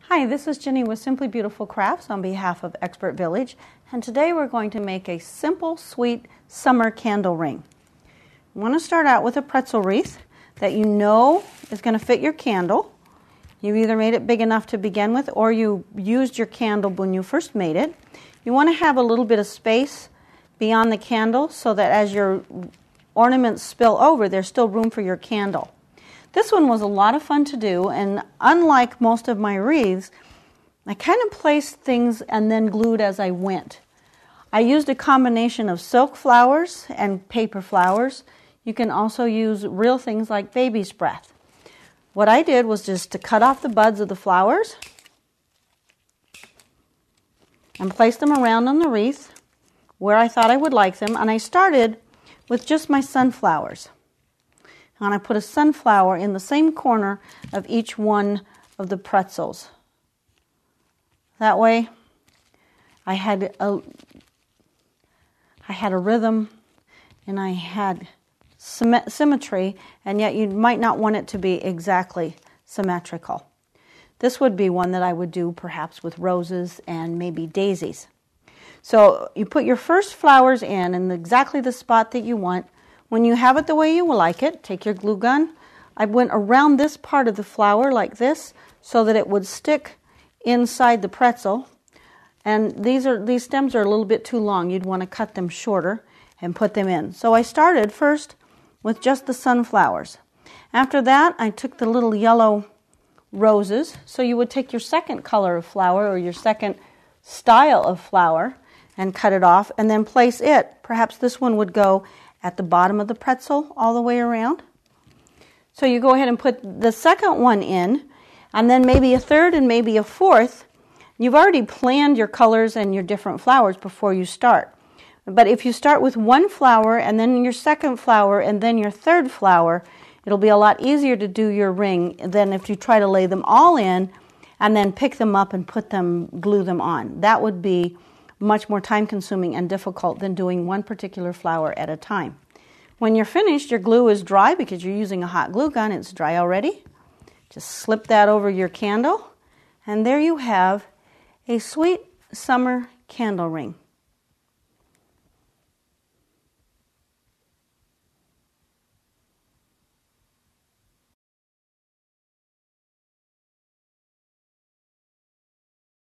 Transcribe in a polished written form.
Hi, this is Jenny with Simply Beautiful Crafts on behalf of Expert Village, and today we're going to make a simple, sweet summer candle ring. You want to start out with a pretzel wreath that you know is going to fit your candle. You've either made it big enough to begin with or you used your candle when you first made it. You want to have a little bit of space beyond the candle so that as your ornaments spill over, there's still room for your candle. This one was a lot of fun to do, and unlike most of my wreaths, I kind of placed things and then glued as I went. I used a combination of silk flowers and paper flowers. You can also use real things like baby's breath. What I did was just to cut off the buds of the flowers and place them around on the wreath where I thought I would like them, and I started with just my sunflowers. And I put a sunflower in the same corner of each one of the pretzels. That way I had a rhythm and I had symmetry, and yet you might not want it to be exactly symmetrical. This would be one that I would do perhaps with roses and maybe daisies. So you put your first flowers in exactly the spot that you want. When you have it the way you like it, take your glue gun. I went around this part of the flower like this so that it would stick inside the pretzel. And these stems are a little bit too long. You'd want to cut them shorter and put them in. So I started first with just the sunflowers. After that, I took the little yellow roses. So you would take your second color of flower or your second style of flower and cut it off and then place it. Perhaps this one would go at the bottom of the pretzel all the way around. So you go ahead and put the second one in, and then maybe a third and maybe a fourth. You've already planned your colors and your different flowers before you start. But if you start with one flower and then your second flower and then your third flower, it'll be a lot easier to do your ring than if you try to lay them all in and then pick them up and glue them on. That would be much more time consuming and difficult than doing one particular flower at a time. When you're finished, your glue is dry because you're using a hot glue gun. It's dry already. Just slip that over your candle, and there you have a sweet summer candle ring.